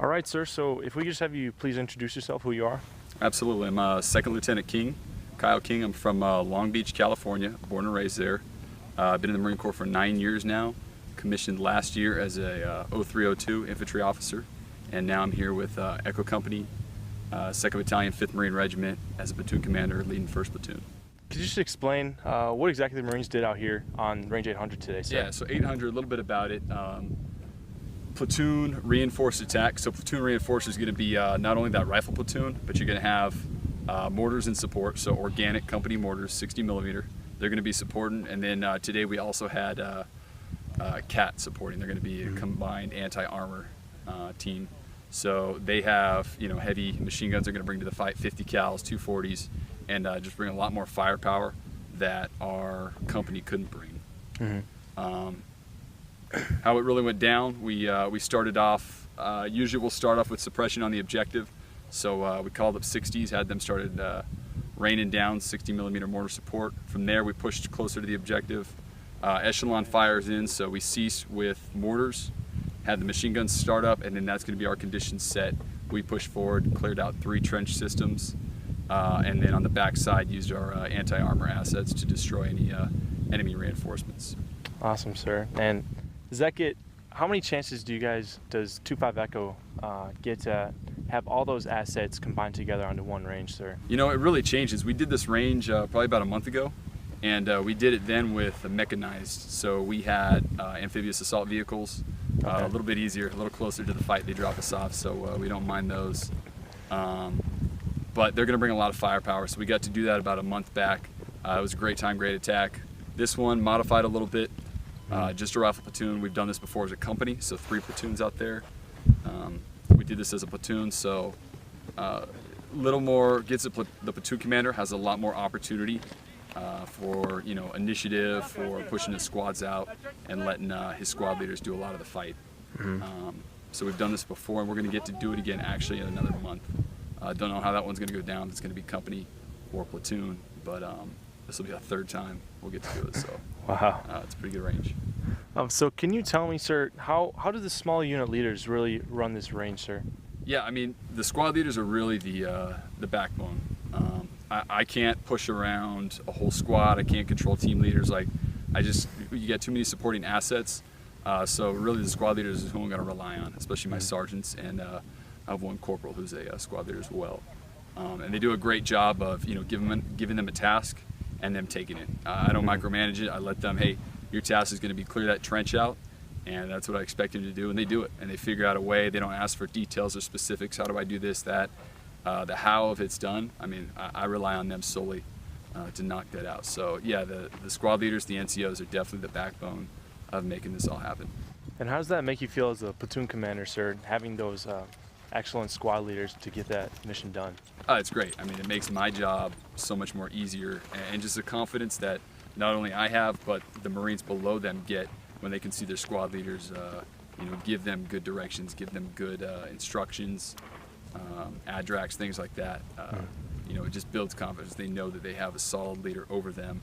All right, sir. So if we could just have you please introduce yourself, who you are. Absolutely. I'm Second Lieutenant King, Kyle King. I'm from Long Beach, California, born and raised there. I've been in the Marine Corps for 9 years now, commissioned last year as a 0302 infantry officer, and now I'm here with Echo Company, 2nd Battalion, 5th Marine Regiment as a platoon commander, leading 1st Platoon. Could you just explain what exactly the Marines did out here on Range 800 today, sir? Yeah, so 800, a little bit about it. Platoon reinforced attack. So platoon reinforced is going to be not only that rifle platoon, but you're going to have mortars in support. So organic company mortars, 60 millimeter. They're going to be supporting. And then today we also had CAT supporting. They're going to be a combined anti-armor team. So they have, heavy machine guns they're going to bring to the fight, 50 cals, 240s, and just bring a lot more firepower that our company couldn't bring. How it really went down, we started off, usually we'll start off with suppression on the objective. So we called up 60s, had them started raining down 60 millimeter mortar support. From there we pushed closer to the objective. Echelon fires in, so we ceased with mortars, had the machine guns start up, and then that's going to be our conditions set. We pushed forward, cleared out 3 trench systems, and then on the back side used our anti-armor assets to destroy any enemy reinforcements. Awesome, sir. And how many chances does 25 Echo get to have all those assets combined together onto one range, sir? It really changes. We did this range probably about a month ago, and we did it then with mechanized. So we had amphibious assault vehicles, a little bit easier, a little closer to the fight. They drop us off, so we don't mind those. But they're going to bring a lot of firepower, so we got to do that about a month back. It was a great time, great attack. This one modified a little bit. Just a rifle platoon. We've done this before as a company, so 3 platoons out there. We did this as a platoon, so little more gets the platoon commander has a lot more opportunity for initiative, for pushing his squads out and letting his squad leaders do a lot of the fight. So we've done this before, and we're going to get to do it again actually in another month. Don't know how that one's going to go down. It's going to be company or platoon, but this will be our 3rd time we'll get to do it. So wow, it's a pretty good range. So can you tell me, sir, how do the small unit leaders really run this range, sir? Yeah, I mean, the squad leaders are really the backbone. I can't push around a whole squad. I can't control team leaders. You get too many supporting assets. So really the squad leaders is who I'm going to rely on, especially my sergeants, and I have one corporal who's a squad leader as well. And they do a great job of giving them a task and them taking it. I don't micromanage it. I let them, hey, your task is going to be clear that trench out, and that's what I expect them to do, and they do it. And they figure out a way. They don't ask for details or specifics. How do I do this, that? The how of it's done, I mean, I rely on them solely to knock that out. So yeah, the squad leaders, the NCOs are definitely the backbone of making this all happen. And how does that make you feel as a platoon commander, sir, having those excellent squad leaders to get that mission done? It's great. I mean, it makes my job so much more easier, and just the confidence that not only I have, but the Marines below them get when they can see their squad leaders, give them good directions, give them good instructions, ADRACs, things like that. It just builds confidence. They know that they have a solid leader over them,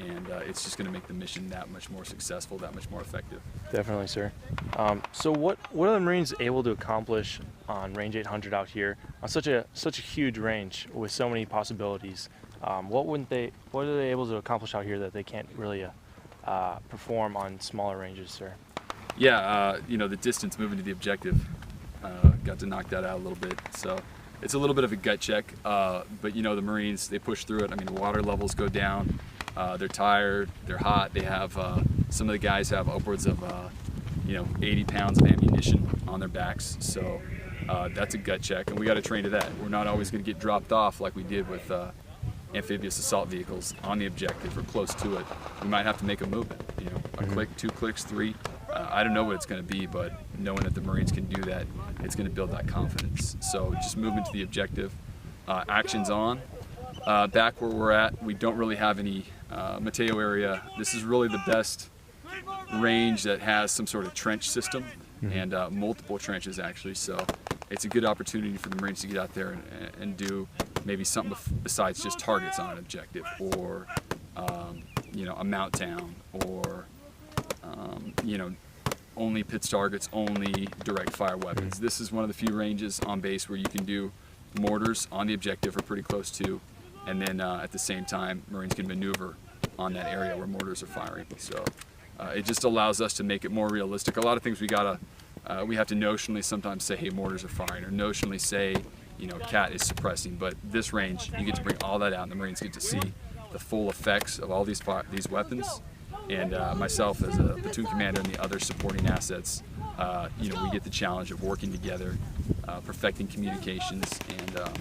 and it's just going to make the mission that much more successful, that much more effective. Definitely, sir. So what are the Marines able to accomplish on Range 800 out here on such a huge range with so many possibilities? What are they able to accomplish out here that they can't really perform on smaller ranges, sir? Yeah, the distance moving to the objective, got to knock that out a little bit. So it's a little bit of a gut check, but the Marines, they push through it. I mean, water levels go down. They're tired, they're hot. They have, some of the guys have upwards of, 80 pounds of ammunition on their backs. So that's a gut check, and we got to train to that. We're not always going to get dropped off like we did with amphibious assault vehicles on the objective or close to it. We might have to make a movement, a click, 2 clicks, 3. I don't know what it's going to be, but knowing that the Marines can do that, it's going to build that confidence. So just moving to the objective, actions on. Back where we're at, we don't really have any Mateo area. This is really the best range that has some sort of trench system, and multiple trenches actually. So it's a good opportunity for the Marines to get out there and do maybe something besides just targets on an objective, or a mount down, or only pits targets, only direct fire weapons. This is one of the few ranges on base where you can do mortars on the objective or pretty close to, and then at the same time, Marines can maneuver on that area where mortars are firing. So it just allows us to make it more realistic. A lot of things we have to notionally sometimes say, hey, mortars are firing, or notionally say, you know, CAT is suppressing. But this range, you get to bring all that out, and the Marines get to see the full effects of all these weapons. And myself as a platoon commander and the other supporting assets, you know, we get the challenge of working together, perfecting communications, and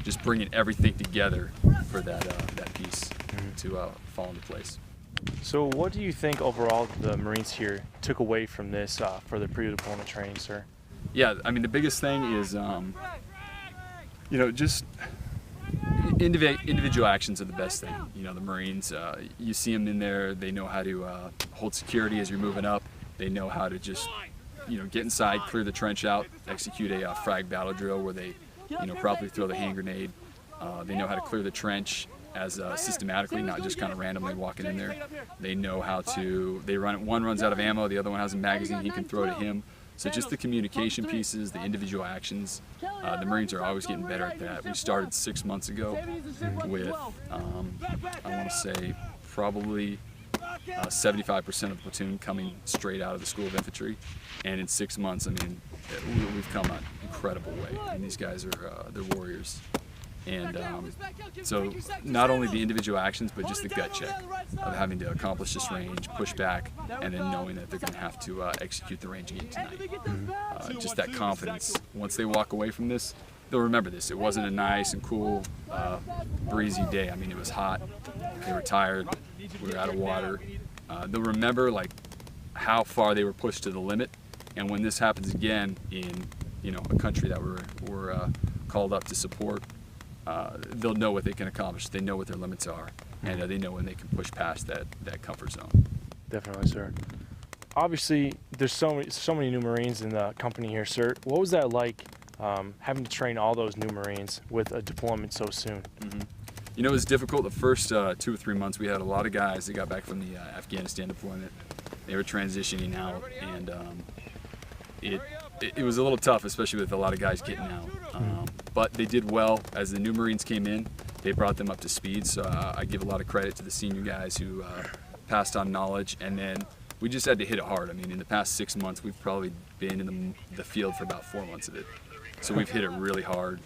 just bringing everything together for that piece to fall into place. So what do you think overall the Marines here took away from this for the pre-deployment training, sir? Yeah, I mean, the biggest thing is, you know, just individual actions are the best thing. You know, the Marines, you see them in there, they know how to hold security as you're moving up. They know how to just, you know, get inside, clear the trench out, execute a frag battle drill where they, you know, properly throw the hand grenade. They know how to clear the trench as systematically, not just kind of randomly walking in there. They know how to, one runs out of ammo, the other one has a magazine he can throw to him. So just the communication pieces, the individual actions, the Marines are always getting better at that. We started 6 months ago with, I want to say, probably 75% of the platoon coming straight out of the School of Infantry. And in 6 months, I mean, we've come an incredible way. And these guys are, they're warriors. And so not only the individual actions, but just the gut check of having to accomplish this range, push back, and then knowing that they're going to have to execute the range again tonight. Just that confidence. Once they walk away from this, they'll remember this. It wasn't a nice and cool, breezy day. I mean, it was hot. They were tired. We were out of water. They'll remember like how far they were pushed to the limit. And when this happens again in, you know, a country that we're called up to support, they'll know what they can accomplish. They know what their limits are, and they know when they can push past that comfort zone. Definitely, sir. Obviously, there's so many new Marines in the company here, sir. What was that like, having to train all those new Marines with a deployment so soon? You know, it was difficult the first 2 or 3 months. We had a lot of guys that got back from the Afghanistan deployment. They were transitioning out, and it was a little tough, especially with a lot of guys getting out. But they did well. As the new Marines came in, they brought them up to speed. So I give a lot of credit to the senior guys who passed on knowledge. And then we just had to hit it hard. I mean, in the past 6 months, we've probably been in the field for about 4 months of it. So we've hit it really hard.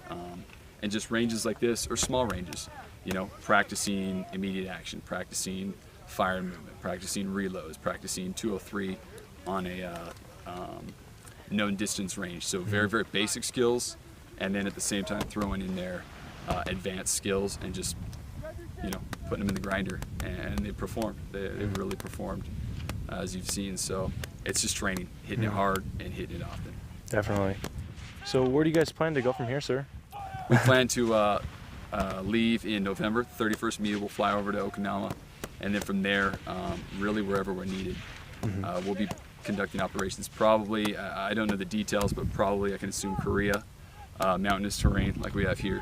And just ranges like this, or small ranges, you know, practicing immediate action, practicing fire movement, practicing reloads, practicing 203 on a known distance range. So very, very basic skills. And then at the same time throwing in their advanced skills and just, you know, putting them in the grinder, and they performed. They've really performed, as you've seen. So it's just training, hitting it hard and hitting it often. Definitely. So where do you guys plan to go from here, sir? We plan to leave in November. 31st meet, we'll fly over to Okinawa, and then from there, really wherever we're needed. We'll be conducting operations probably, I don't know the details, but probably I can assume Korea. Mountainous terrain like we have here.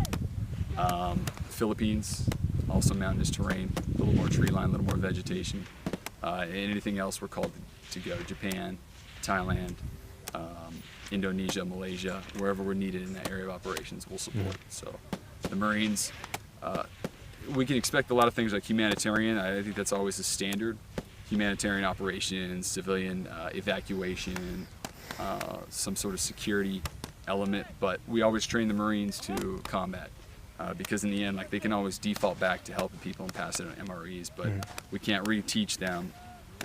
Philippines, also mountainous terrain, a little more tree line, a little more vegetation. And anything else we're called to go. Japan, Thailand, Indonesia, Malaysia, wherever we're needed in that area of operations, we'll support. So the Marines, we can expect a lot of things like humanitarian. I think that's always the standard. Humanitarian operations, civilian evacuation, some sort of security element, but we always train the Marines to combat because in the end, like, they can always default back to helping people and pass it on MREs, but we can't reteach them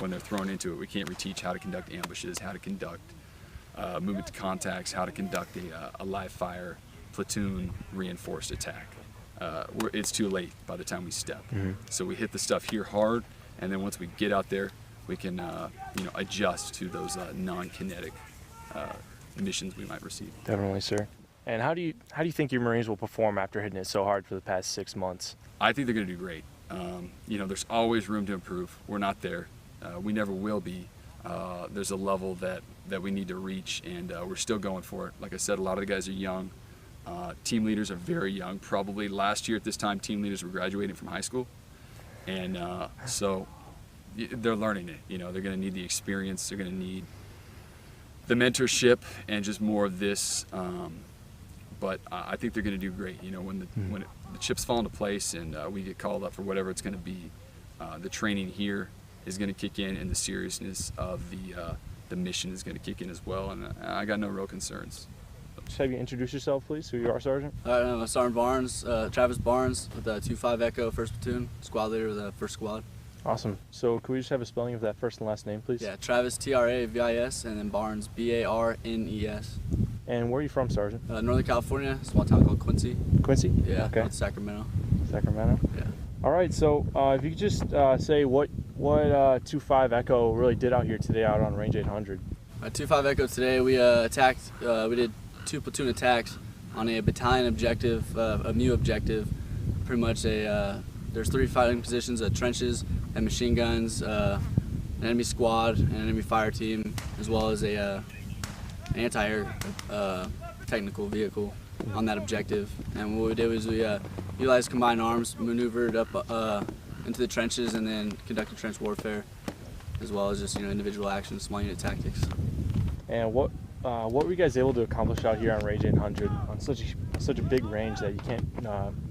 when they're thrown into it. We can't reteach how to conduct ambushes, how to conduct movement to contacts, how to conduct a live fire platoon reinforced attack. It's too late by the time we step. So we hit the stuff here hard, and then once we get out there, we can you know, adjust to those non-kinetic missions we might receive. Definitely, sir. And how do you think your Marines will perform after hitting it so hard for the past 6 months? I think they're going to do great. You know, there's always room to improve. We're not there. We never will be. There's a level that we need to reach, and we're still going for it. Like I said, a lot of the guys are young. Team leaders are very young. Probably last year at this time, team leaders were graduating from high school. And so they're learning it. You know, they're going to need the experience. They're going to need the mentorship and just more of this. But I think they're going to do great. You know, when the chips fall into place and we get called up for whatever it's going to be, the training here is going to kick in, and the seriousness of the mission is going to kick in as well. And I got no real concerns. Just have you introduce yourself, please, who you are, Sergeant? I'm Sergeant Barnes, Travis Barnes with the 2-5 Echo 1st Platoon, squad leader of the 1st Squad. Awesome. So could we just have a spelling of that first and last name, please? Yeah, Travis, Travis, and then Barnes, Barnes. And where are you from, Sergeant? Northern California, a small town called Quincy. Quincy? Yeah, Okay. it's Sacramento. Sacramento? Yeah. All right, so if you could just say what 2-5 Echo really did out here today out on Range 800. 2-5 Echo today, we attacked, we did 2 platoon attacks on a battalion objective, a MU objective. Pretty much there's 3 fighting positions, trenches and machine guns, an enemy squad, an enemy fire team, as well as a anti-air technical vehicle on that objective. And what we did was we utilized combined arms, maneuvered up into the trenches, and then conducted trench warfare, as well as just individual actions, small unit tactics. And what were you guys able to accomplish out here on Range 800 on such a big range that you can't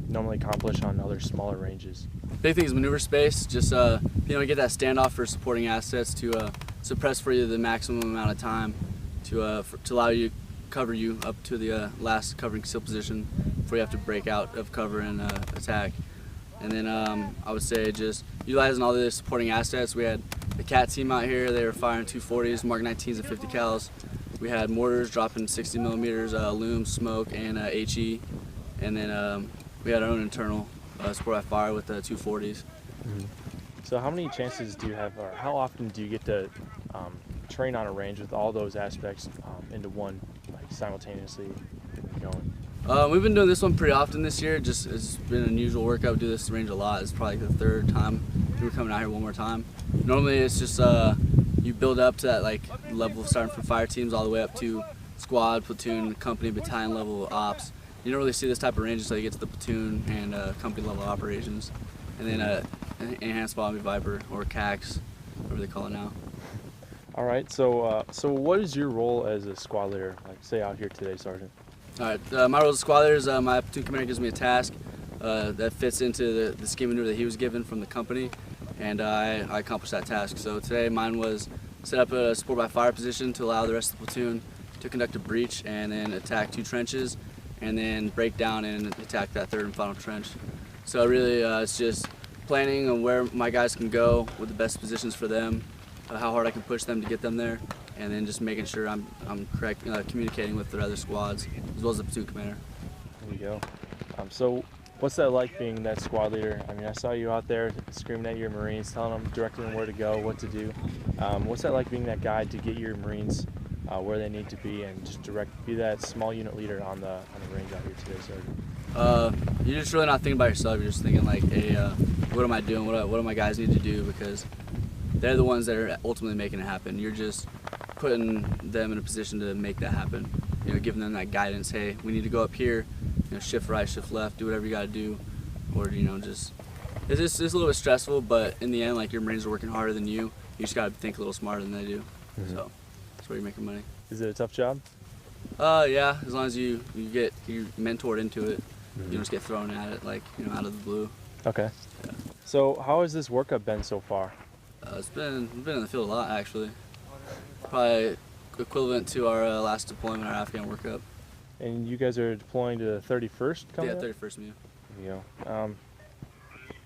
normally accomplish on other smaller ranges? Big thing is maneuver space. Just being able to get that standoff for supporting assets to suppress for you the maximum amount of time to allow you cover you up to the last covering concealed position before you have to break out of cover and attack. And then I would say just utilizing all the supporting assets. We had the CAT team out here. They were firing 240s, Mark 19s, and 50 cals. We had mortars dropping 60 millimeters, loom, smoke, and HE. And then we had our own internal support by fire with the 240s. Mm-hmm. So how many chances do you have, or how often do you get to train on a range with all those aspects into one, like simultaneously going? We've been doing this one pretty often this year. Just it's been an unusual workout. We do this range a lot. It's probably the 3rd time we were coming out here one more time. Normally it's just you build up to that like level starting from fire teams all the way up to squad, platoon, company, battalion level ops. You don't really see this type of range until you get to the platoon and company level operations, and then enhanced Bombing Viper or CAX, whatever they call it now. All right. So so what is your role as a squad leader, like say out here today, Sergeant? All right, my role as a squad leader is my platoon commander gives me a task that fits into the scheme maneuver that he was given from the company, and I accomplished that task. So today mine was set up a support by fire position to allow the rest of the platoon to conduct a breach and then attack 2 trenches, and then break down and attack that 3rd and final trench. So really it's just planning on where my guys can go with the best positions for them, how hard I can push them to get them there, and then just making sure I'm correct, communicating with the other squads as well as the platoon commander. There you go. So what's that like being that squad leader? I mean, I saw you out there screaming at your Marines, telling them, directing them where to go, what to do. What's that like being that guy to get your Marines where they need to be and just be that small unit leader on the range out here today, Sergeant? You're just really not thinking about yourself. You're just thinking like, hey, what am I doing? What do my guys need to do? Because they're the ones that are ultimately making it happen. You're just putting them in a position to make that happen. Giving them that guidance. Hey, we need to go up here. Shift right, shift left. Do whatever you got to do, or just. It's a little bit stressful, but in the end, like your Marines are working harder than you. You just got to think a little smarter than they do. Mm-hmm. So that's where you're making money. Is it a tough job? Yeah. As long as you're mentored into it, mm-hmm. you don't just get thrown at it like out of the blue. Okay. Yeah. So how has this workup been so far? We've been in the field a lot actually. Probably equivalent to our last deployment, our Afghan workup. And you guys are deploying to the 31st coming up? 31st MU. There you go.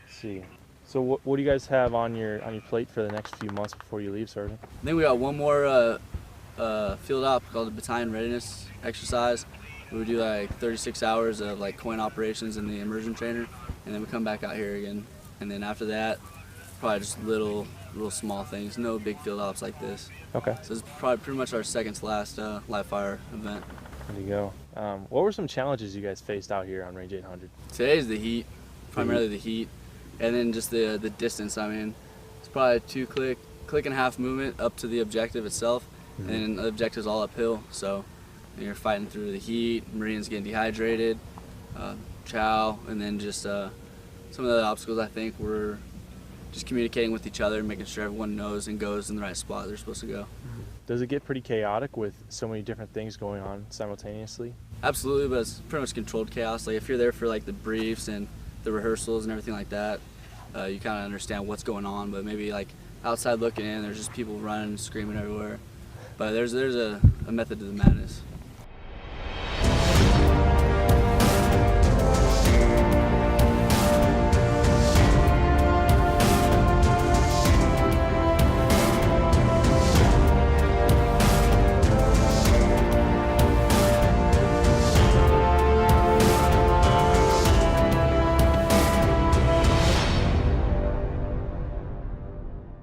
Let's see. So what do you guys have on your plate for the next few months before you leave, Sergeant? I think we got one more field op called the Battalion Readiness exercise. We would do like 36 hours of like coin operations in the immersion trainer, and then we come back out here again. And then after that, probably just little small things, no big field ops like this. Okay. So it's probably pretty much our second to last live fire event. There you go. What were some challenges you guys faced out here on Range 800? Today's the heat, primarily the heat, and then just the distance. I mean, it's probably a 2 click and a half movement up to the objective itself, mm-hmm. and then the objective's all uphill. So you're fighting through the heat, Marines getting dehydrated, chow, and then just some of the obstacles I think were just communicating with each other, making sure everyone knows and goes in the right spot they're supposed to go. Does it get pretty chaotic with so many different things going on simultaneously? Absolutely, but it's pretty much controlled chaos. Like if you're there for like the briefs and the rehearsals and everything like that, you kind of understand what's going on. But maybe like outside looking in, there's just people running, screaming everywhere. But there's a method to the madness.